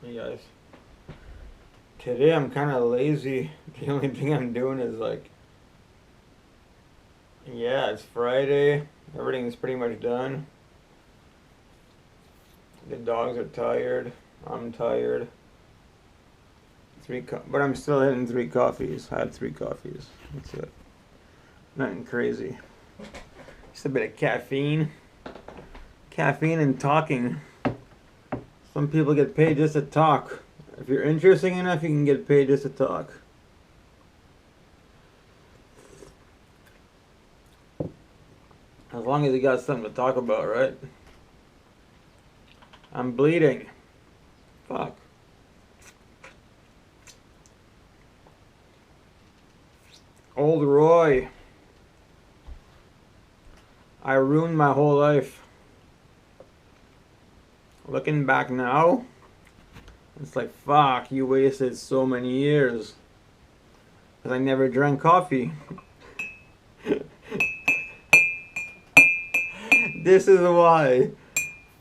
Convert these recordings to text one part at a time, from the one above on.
Hey guys. Today I'm kind of lazy. The only thing I'm doing is like, yeah, it's Friday. Everything's pretty much done. The dogs are tired. I'm tired. But I'm still hitting 3 coffees. I had 3 coffees. That's it. Nothing crazy. Just a bit of caffeine. Caffeine and talking. Some people get paid just to talk. If you're interesting enough, you can get paid just to talk. As long as you got something to talk about, right? I'm bleeding. Fuck. Old Roy. I ruined my whole life. Looking back now, it's like, fuck, you wasted so many years. Because I never drank coffee. This is why.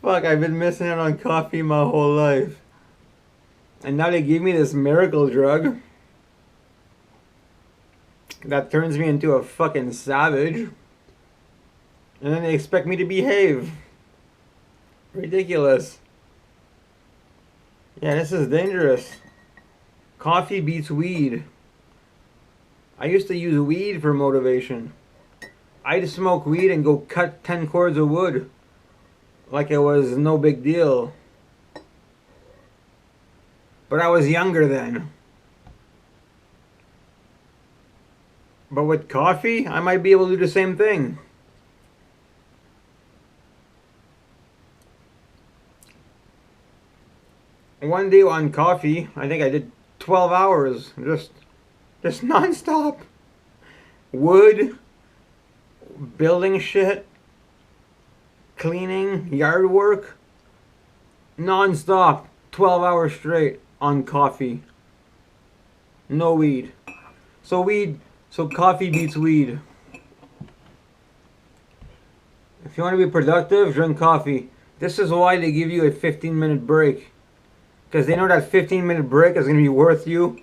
Fuck, I've been missing out on coffee my whole life. And now they give me this miracle drug that turns me into a fucking savage. And then they expect me to behave. Ridiculous. Yeah, this is dangerous. Coffee beats weed. I used to use weed for motivation. I'd smoke weed and go cut 10 cords of wood. Like it was no big deal. But I was younger then. But with coffee, I might be able to do the same thing. One day on coffee, I think I did 12 hours. Just non-stop. Wood, building shit, cleaning, yard work. Non-stop. 12 hours straight on coffee. No weed. So coffee beats weed. If you want to be productive, drink coffee. This is why they give you a 15-minute break. Because they know that 15-minute break is going to be worth you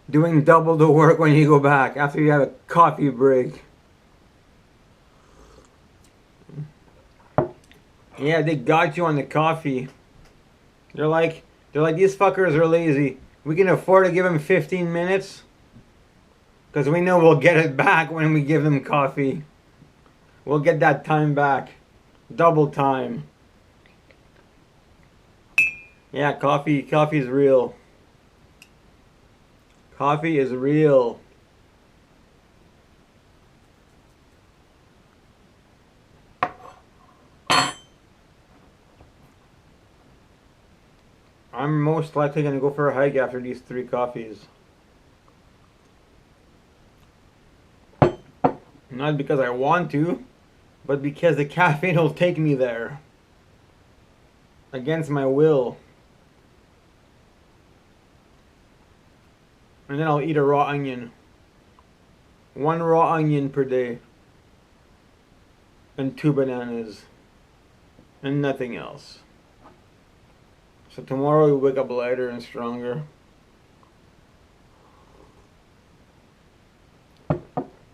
doing double the work when you go back after you have a coffee break. Yeah, they got you on the coffee. They're like, these fuckers are lazy. We can afford to give them 15 minutes because we know we'll get it back when we give them coffee. We'll get that time back. Double time. Yeah, coffee is real. Coffee is real. I'm most likely going to go for a hike after these 3 coffees. Not because I want to, but because the caffeine will take me there. Against my will. And then I'll eat a raw onion. 1 raw onion per day. And 2 bananas. And nothing else. So tomorrow we wake up lighter and stronger.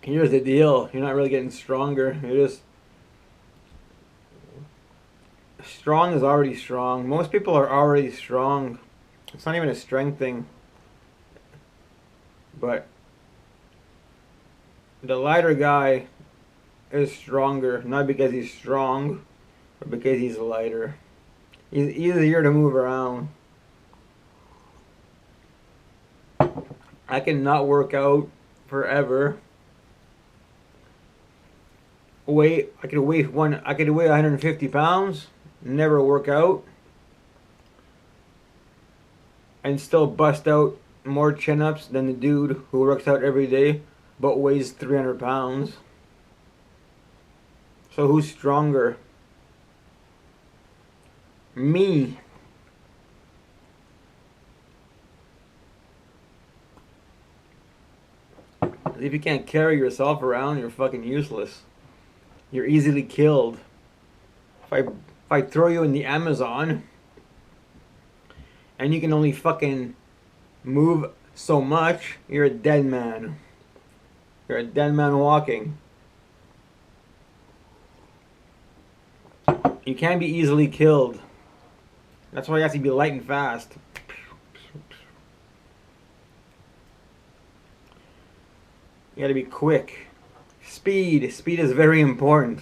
Here's the deal. You're not really getting stronger. You're just... Strong is already strong. Most people are already strong. It's not even a strength thing. But the lighter guy is stronger, not because he's strong, but because he's lighter. He's easier to move around. I can not work out forever. I could weigh 150 pounds, never work out, and still bust out more chin-ups than the dude who works out every day but weighs 300 pounds. So who's stronger? Me. If you can't carry yourself around, you're fucking useless. You're easily killed. If I throw you in the Amazon and you can only fucking move so much, you're a dead man. You're a dead man walking. You can't be easily killed. That's why you have to be light and fast. You gotta be quick. Speed. Speed is very important.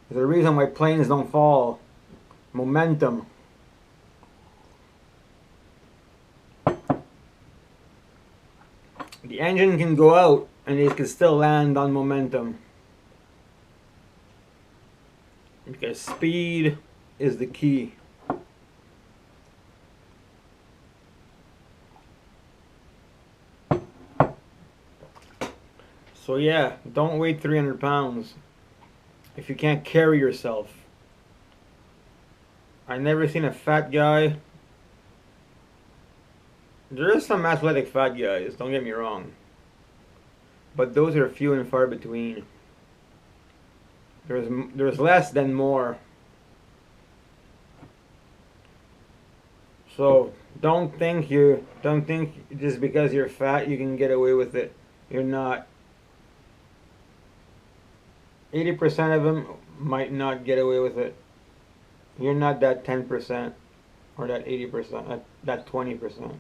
There's a reason why planes don't fall. Momentum. The engine can go out and it can still land on momentum. Because speed is the key. So yeah, don't weigh 300 pounds if you can't carry yourself. I never seen a fat guy. There is some athletic fat guys, don't get me wrong. But those are few and far between. There's less than more. So don't think just because you're fat you can get away with it. You're not. 80% of them might not get away with it. You're not that 10% or that 80%, that 20%.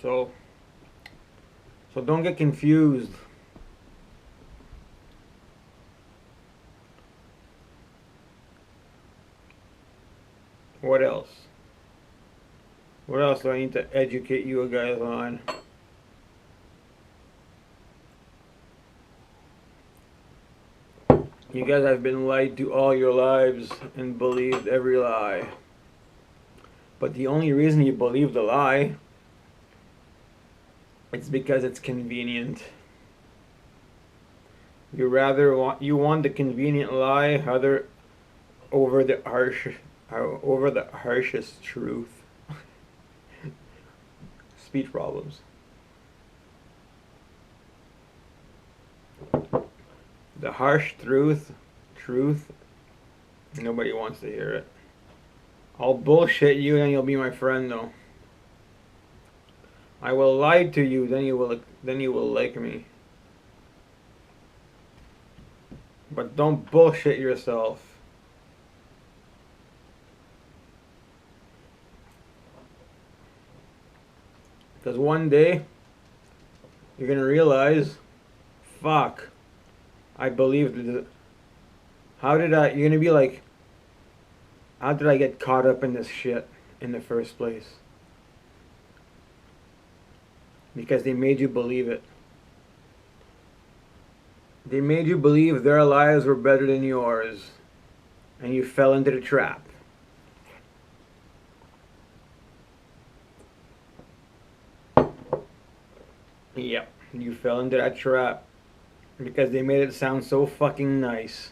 So don't get confused. What else? What else do I need to educate you guys on? You guys have been lied to all your lives and believed every lie. But the only reason you believe the lie is because it's convenient. You want the convenient lie over the harshest truth. Speech problems. The harsh truth, nobody wants to hear it. I'll bullshit you and you'll be my friend though. I will lie to you, then you will like me. But don't bullshit yourself. Because one day, you're going to realize, fuck, I believed it. You're going to be like, how did I get caught up in this shit in the first place? Because they made you believe it. They made you believe their lives were better than yours. And you fell into the trap. Yep, you fell into that trap. Because they made it sound so fucking nice.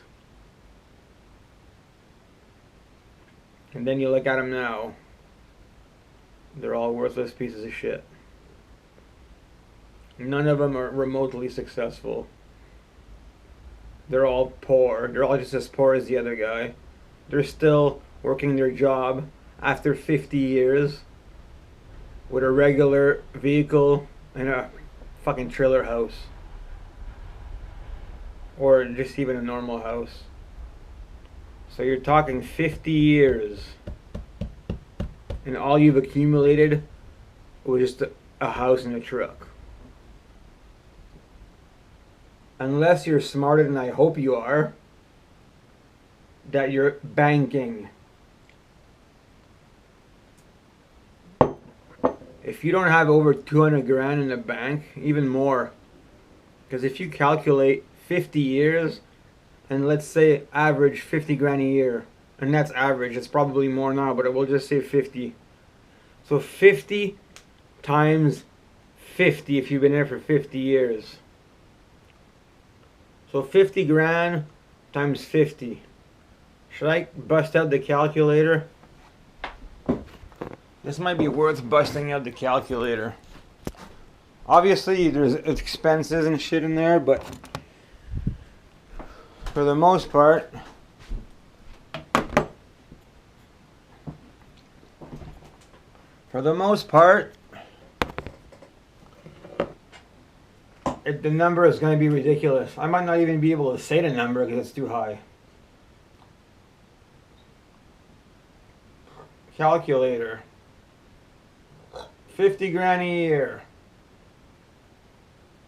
And then you look at them now. They're all worthless pieces of shit. None of them are remotely successful. They're all poor. They're all just as poor as the other guy. They're still working their job after 50 years with a regular vehicle and a fucking trailer house. Or just even a normal house. So you're talking 50 years. And all you've accumulated was just a house and a truck. Unless you're smarter than I hope you are, that you're banking. If you don't have over 200 grand in the bank, even more. Because if you calculate 50 years, and let's say average 50 grand a year, and that's average, it's probably more now, but we'll just say 50. So 50 times 50 if you've been there for 50 years. So 50 grand times 50. Should I bust out the calculator? This might be worth busting out the calculator. Obviously there's expenses and shit in there, but for the most part, the number is going to be ridiculous. I might not even be able to say the number because it's too high. Calculator. 50 grand a year.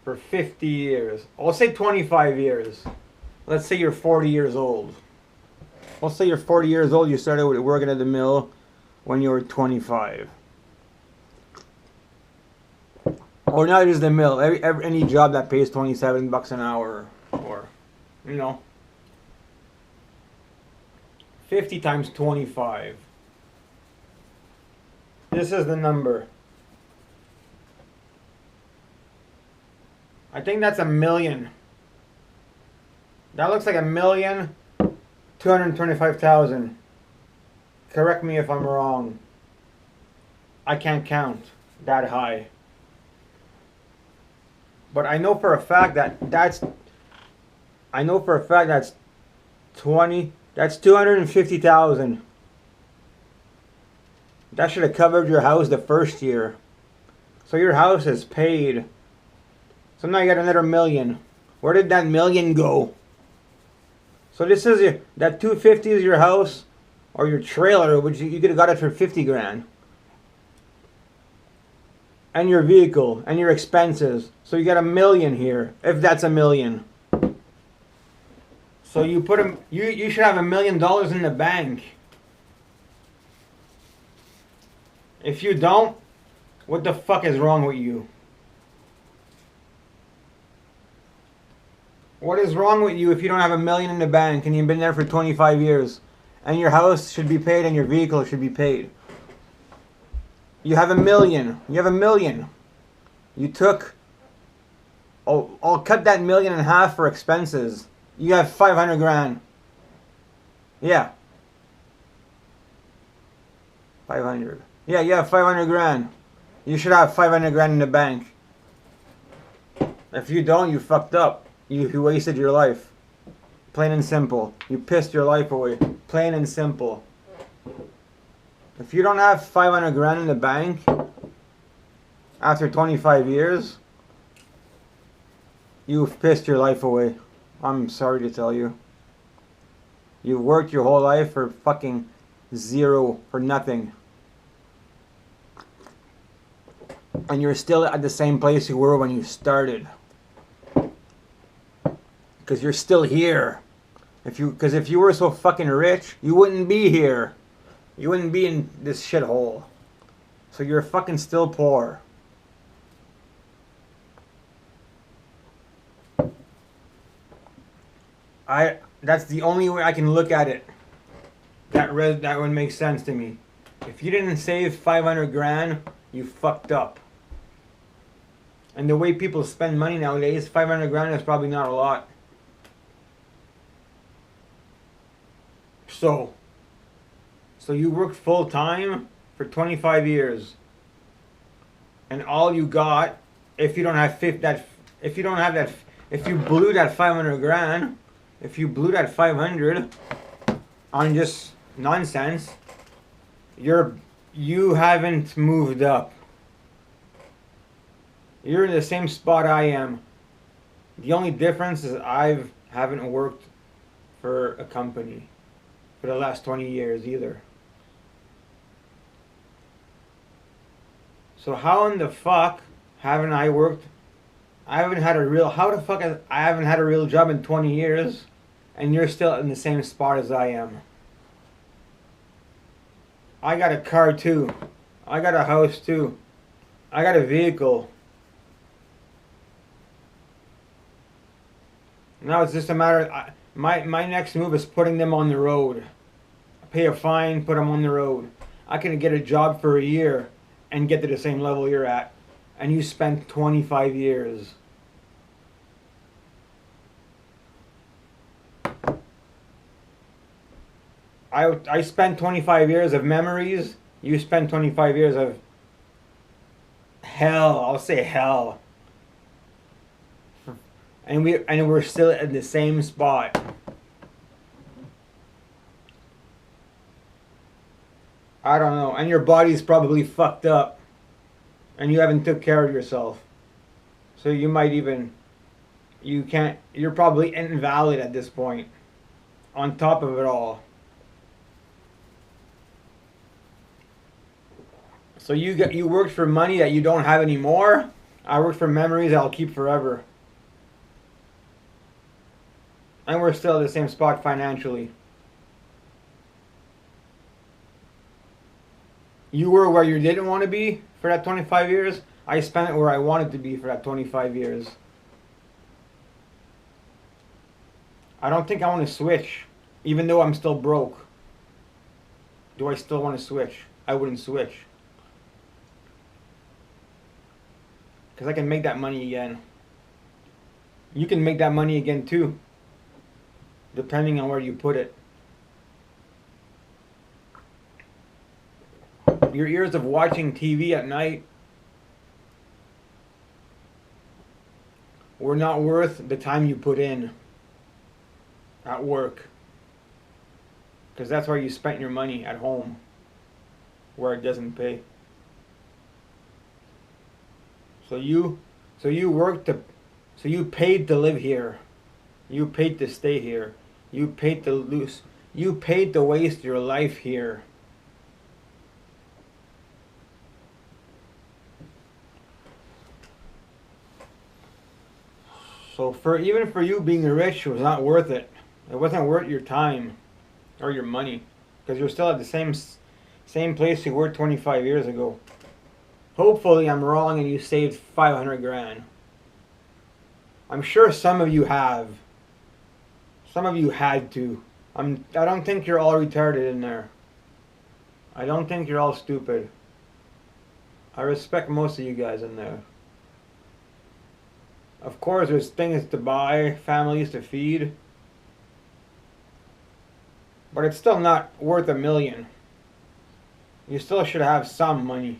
For 50 years. I'll say 25 years. Let's say you're 40 years old. Let's say you're 40 years old. You started working at the mill when you were 25. Or not just the mill. Any job that pays 27 bucks an hour, or, you know, 50 times 25. This is the number. I think that's 1,000,000. That looks like 1,225,000. Correct me if I'm wrong. I can't count that high. But I know for a fact that's 250,000. That should have covered your house the first year. So your house is paid. So now you got another 1,000,000. Where did that 1,000,000 go? So this is that 250 is your house or your trailer, which you could have got it for 50 grand. And your vehicle and your expenses. So you got 1,000,000 here, if that's 1,000,000. So you put them. You should have $1,000,000 in the bank. If you don't, what the fuck is wrong with you? What is wrong with you if you don't have 1,000,000 in the bank and you've been there for 25 years, and your house should be paid and your vehicle should be paid? You have 1,000,000. You have 1,000,000. You took. Oh, I'll cut that 1,000,000 in half for expenses. You have 500 grand. Yeah. 500. Yeah, you have 500 grand. You should have 500 grand in the bank. If you don't, you fucked up. You wasted your life. Plain and simple. You pissed your life away. Plain and simple. If you don't have 500 grand in the bank after 25 years, you've pissed your life away. I'm sorry to tell you. You've worked your whole life for fucking zero, for nothing. And you're still at the same place you were when you started. Because you're still here. Because if you were so fucking rich, you wouldn't be here. You wouldn't be in this shithole. So you're fucking still poor. That's the only way I can look at it. That would make sense to me. If you didn't save 500 grand, you fucked up. And the way people spend money nowadays, 500 grand is probably not a lot. So you worked full time for 25 years, and all you got, if you blew that 500 grand, if you blew that 500 on just nonsense, you haven't moved up. You're in the same spot I am. The only difference is I haven't worked for a company for the last 20 years either. So how in the fuck haven't I worked? I haven't had a real job in 20 years, and you're still in the same spot as I am. I got a car too. I got a house too. I got a vehicle. Now it's just a matter of, my next move is putting them on the road. Pay a fine, put them on the road. I can get a job for a year and get to the same level you're at. And you spent 25 years. I spent 25 years of memories. You spent 25 years of hell. I'll say hell. And we're still in the same spot. I don't know. And your body's probably fucked up. And you haven't took care of yourself. So you might even, you're probably invalid at this point. On top of it all. So you worked for money that you don't have anymore. I worked for memories I'll keep forever. And we're still at the same spot financially. You were where you didn't want to be for that 25 years. I spent it where I wanted to be for that 25 years. I don't think I want to switch, even though I'm still broke. Do I still want to switch? I wouldn't switch. Because I can make that money again. You can make that money again too, depending on where you put it. Your years of watching TV at night were not worth the time you put in at work. Because that's where you spent your money, at home, where it doesn't pay. So you paid to live here. You paid to stay here. You paid to waste your life here. So even for you being rich was not worth it. It wasn't worth your time or your money, because you're still at the same place you were 25 years ago. Hopefully I'm wrong and you saved 500 grand. I'm sure some of you have. Some of you had to. I don't think you're all retarded in there. I don't think you're all stupid. I respect most of you guys in there. Of course, there's things to buy, families to feed. But it's still not worth $1 million. You still should have some money.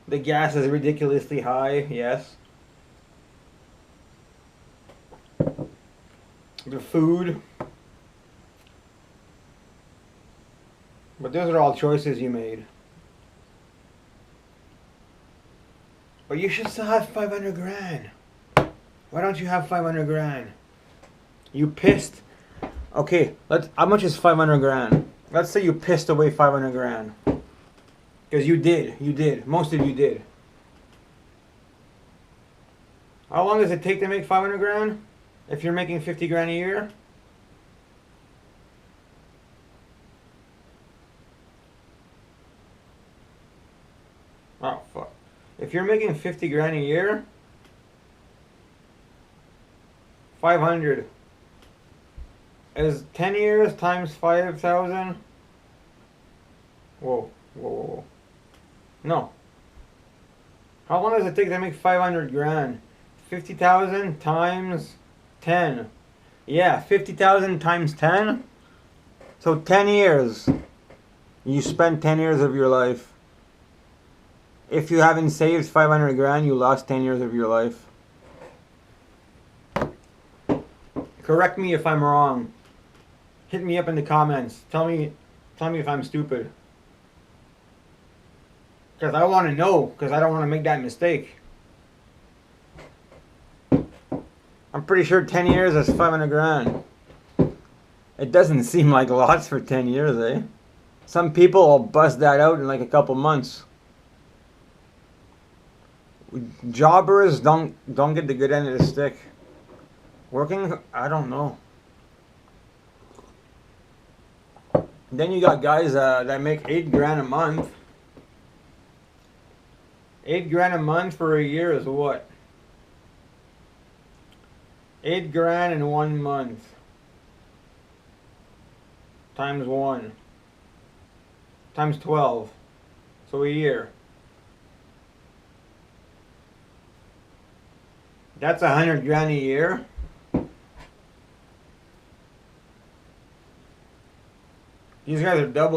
The gas is ridiculously high, yes. The food. But those are all choices you made. But you should still have 500 grand. Why don't you have 500 grand? You pissed. Okay, how much is 500 grand? Let's say you pissed away 500 grand. Because you did. Most of you did. How long does it take to make 500 grand? If you're making 50 grand a year? Oh, fuck. If you're making 50 grand a year, 500 is 10 years times 5,000. Whoa. No. How long does it take to make 500 grand? 50,000 times 10. Yeah, 50,000 times 10. So 10 years. You spent 10 years of your life. If you haven't saved 500 grand, you lost 10 years of your life. Correct me if I'm wrong. Hit me up in the comments. Tell me if I'm stupid. Because I want to know, because I don't want to make that mistake. I'm pretty sure 10 years is 500 grand. It doesn't seem like lots for 10 years, eh? Some people will bust that out in like a couple months. Jobbers don't get the good end of the stick. Working, I don't know. Then you got guys that make 8 grand a month. 8 grand a month for a year is what? 8 grand in 1 month. Times 1. Times 12. So a year. That's 100 grand a year. These guys are double.